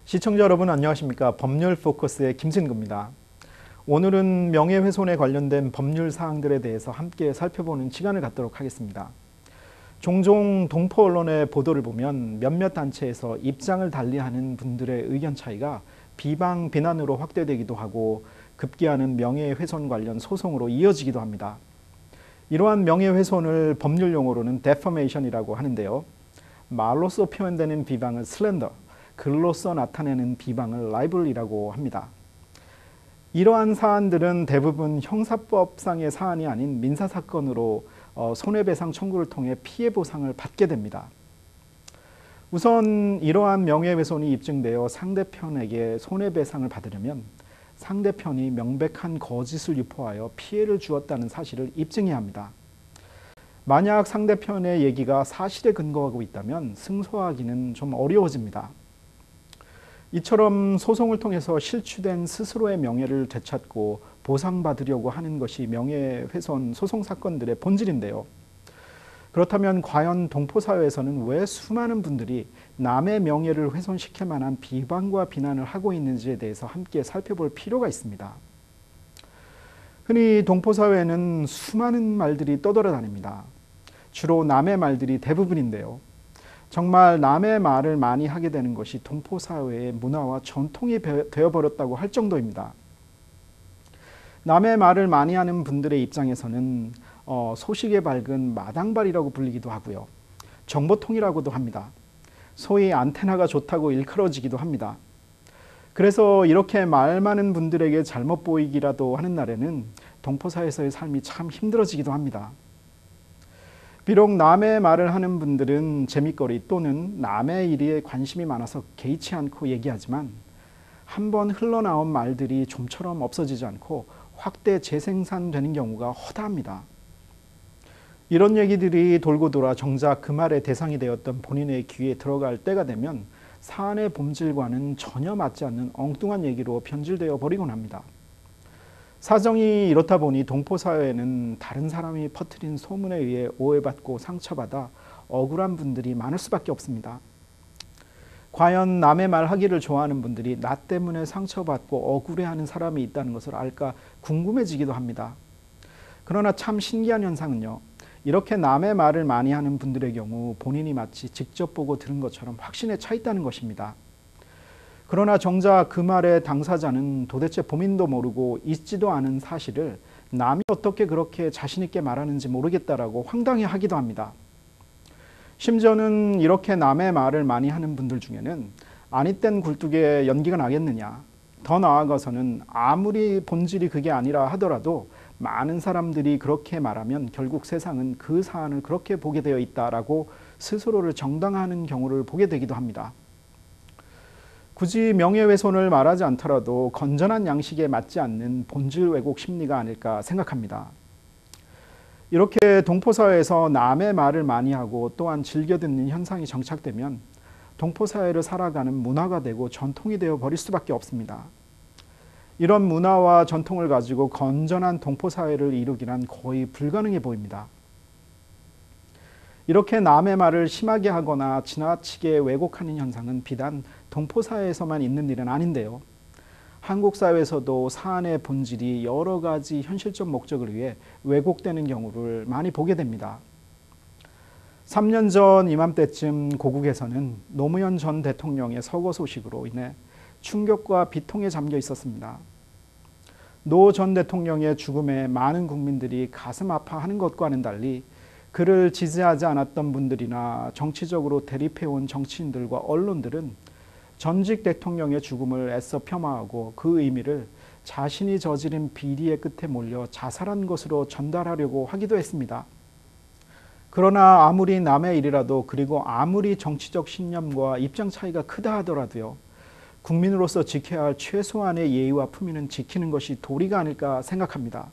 시청자 여러분 안녕하십니까? 법률 포커스의 김진구입니다. 오늘은 명예훼손에 관련된 법률 사항들에 대해서 함께 살펴보는 시간을 갖도록 하겠습니다. 종종 동포 언론의 보도를 보면 몇몇 단체에서 입장을 달리하는 분들의 의견 차이가 비방 비난으로 확대되기도 하고 급기야는 명예훼손 관련 소송으로 이어지기도 합니다. 이러한 명예훼손을 법률 용어로는 defamation이라고 하는데요. 말로써 표현되는 비방을 slander, 글로써 나타내는 비방을 libel이라고 합니다. 이러한 사안들은 대부분 형사법상의 사안이 아닌 민사사건으로 손해배상 청구를 통해 피해 보상을 받게 됩니다. 우선 이러한 명예훼손이 입증되어 상대편에게 손해배상을 받으려면 상대편이 명백한 거짓을 유포하여 피해를 주었다는 사실을 입증해야 합니다. 만약 상대편의 얘기가 사실에 근거하고 있다면 승소하기는 좀 어려워집니다. 이처럼 소송을 통해서 실추된 스스로의 명예를 되찾고 보상받으려고 하는 것이 명예훼손 소송 사건들의 본질인데요. 그렇다면 과연 동포사회에서는 왜 수많은 분들이 남의 명예를 훼손시킬 만한 비방과 비난을 하고 있는지에 대해서 함께 살펴볼 필요가 있습니다. 흔히 동포사회에는 수많은 말들이 떠돌아다닙니다. 주로 남의 말들이 대부분인데요. 정말 남의 말을 많이 하게 되는 것이 동포사회의 문화와 전통이 되어버렸다고 할 정도입니다. 남의 말을 많이 하는 분들의 입장에서는 소식에 밝은 마당발이라고 불리기도 하고요. 정보통이라고도 합니다. 소위 안테나가 좋다고 일컬어지기도 합니다. 그래서 이렇게 말 많은 분들에게 잘못 보이기라도 하는 날에는 동포사회에서의 삶이 참 힘들어지기도 합니다. 비록 남의 말을 하는 분들은 재미거리 또는 남의 일에 관심이 많아서 개의치 않고 얘기하지만 한번 흘러나온 말들이 좀처럼 없어지지 않고 확대 재생산되는 경우가 허다합니다. 이런 얘기들이 돌고 돌아 정작 그 말의 대상이 되었던 본인의 귀에 들어갈 때가 되면 사안의 본질과는 전혀 맞지 않는 엉뚱한 얘기로 변질되어 버리곤 합니다. 사정이 이렇다 보니 동포사회에는 다른 사람이 퍼뜨린 소문에 의해 오해받고 상처받아 억울한 분들이 많을 수밖에 없습니다. 과연 남의 말 하기를 좋아하는 분들이 나 때문에 상처받고 억울해하는 사람이 있다는 것을 알까 궁금해지기도 합니다. 그러나 참 신기한 현상은요. 이렇게 남의 말을 많이 하는 분들의 경우 본인이 마치 직접 보고 들은 것처럼 확신에 차 있다는 것입니다. 그러나 정작 그 말의 당사자는 도대체 본인도 모르고 있지도 않은 사실을 남이 어떻게 그렇게 자신 있게 말하는지 모르겠다라고 황당해하기도 합니다. 심지어는 이렇게 남의 말을 많이 하는 분들 중에는 아니 땐 굴뚝에 연기가 나겠느냐, 더 나아가서는 아무리 본질이 그게 아니라 하더라도 많은 사람들이 그렇게 말하면 결국 세상은 그 사안을 그렇게 보게 되어 있다라고 스스로를 정당화하는 경우를 보게 되기도 합니다. 굳이 명예훼손을 말하지 않더라도 건전한 양식에 맞지 않는 본질 왜곡 심리가 아닐까 생각합니다. 이렇게 동포사회에서 남의 말을 많이 하고 또한 즐겨 듣는 현상이 정착되면 동포사회를 살아가는 문화가 되고 전통이 되어 버릴 수밖에 없습니다. 이런 문화와 전통을 가지고 건전한 동포사회를 이루기란 거의 불가능해 보입니다. 이렇게 남의 말을 심하게 하거나 지나치게 왜곡하는 현상은 비단 동포사회에서만 있는 일은 아닌데요. 한국 사회에서도 사안의 본질이 여러 가지 현실적 목적을 위해 왜곡되는 경우를 많이 보게 됩니다. 3년 전 이맘때쯤 고국에서는 노무현 전 대통령의 서거 소식으로 인해 충격과 비통에 잠겨 있었습니다. 노 전 대통령의 죽음에 많은 국민들이 가슴 아파하는 것과는 달리 그를 지지하지 않았던 분들이나 정치적으로 대립해온 정치인들과 언론들은 전직 대통령의 죽음을 애써 폄하하고 그 의미를 자신이 저지른 비리의 끝에 몰려 자살한 것으로 전달하려고 하기도 했습니다. 그러나 아무리 남의 일이라도 그리고 아무리 정치적 신념과 입장 차이가 크다 하더라도요. 국민으로서 지켜야 할 최소한의 예의와 품위는 지키는 것이 도리가 아닐까 생각합니다.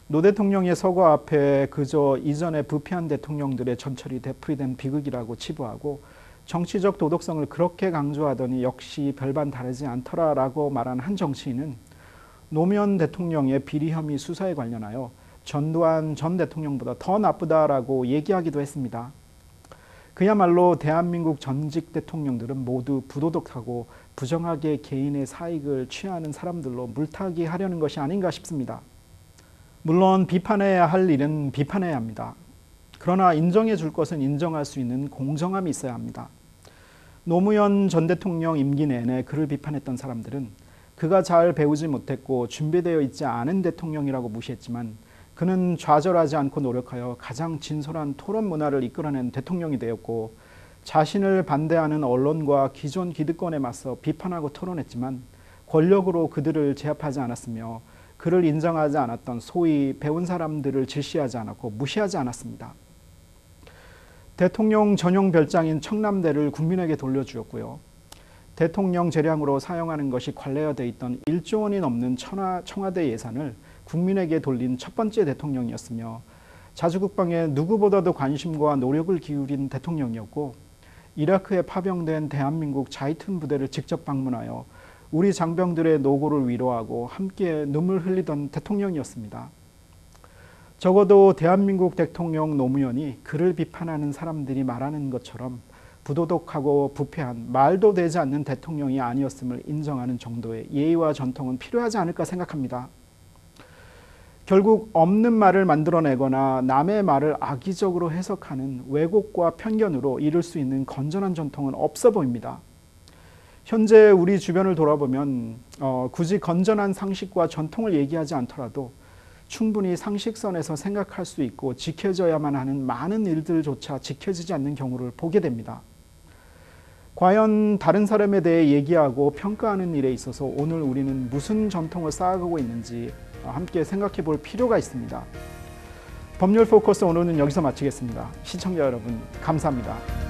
노 대통령의 서거 앞에 그저 이전에 부패한 대통령들의 전철이 되풀이된 비극이라고 치부하고 정치적 도덕성을 그렇게 강조하더니 역시 별반 다르지 않더라라고 말한 한 정치인은 노무현 대통령의 비리 혐의 수사에 관련하여 전두환 전 대통령보다 더 나쁘다라고 얘기하기도 했습니다. 그야말로 대한민국 전직 대통령들은 모두 부도덕하고 부정하게 개인의 사익을 취하는 사람들로 물타기 하려는 것이 아닌가 싶습니다. 물론 비판해야 할 일은 비판해야 합니다. 그러나 인정해 줄 것은 인정할 수 있는 공정함이 있어야 합니다. 노무현 전 대통령 임기 내내 그를 비판했던 사람들은 그가 잘 배우지 못했고 준비되어 있지 않은 대통령이라고 무시했지만 그는 좌절하지 않고 노력하여 가장 진솔한 토론 문화를 이끌어낸 대통령이 되었고, 자신을 반대하는 언론과 기존 기득권에 맞서 비판하고 토론했지만 권력으로 그들을 제압하지 않았으며 그를 인정하지 않았던 소위 배운 사람들을 질시하지 않았고 무시하지 않았습니다. 대통령 전용 별장인 청남대를 국민에게 돌려주었고요. 대통령 재량으로 사용하는 것이 관례화되어 있던 1조 원이 넘는 청와대 예산을 국민에게 돌린 첫 번째 대통령이었으며, 자주국방에 누구보다도 관심과 노력을 기울인 대통령이었고, 이라크에 파병된 대한민국 자이툰 부대를 직접 방문하여 우리 장병들의 노고를 위로하고 함께 눈물 흘리던 대통령이었습니다. 적어도 대한민국 대통령 노무현이 그를 비판하는 사람들이 말하는 것처럼 부도덕하고 부패한 말도 되지 않는 대통령이 아니었음을 인정하는 정도의 예의와 전통은 필요하지 않을까 생각합니다. 결국 없는 말을 만들어내거나 남의 말을 악의적으로 해석하는 왜곡과 편견으로 이룰 수 있는 건전한 전통은 없어 보입니다. 현재 우리 주변을 돌아보면 굳이 건전한 상식과 전통을 얘기하지 않더라도 충분히 상식선에서 생각할 수 있고 지켜져야만 하는 많은 일들조차 지켜지지 않는 경우를 보게 됩니다. 과연 다른 사람에 대해 얘기하고 평가하는 일에 있어서 오늘 우리는 무슨 전통을 쌓아가고 있는지 함께 생각해 볼 필요가 있습니다. 법률 포커스 오늘은 여기서 마치겠습니다. 시청자 여러분, 감사합니다.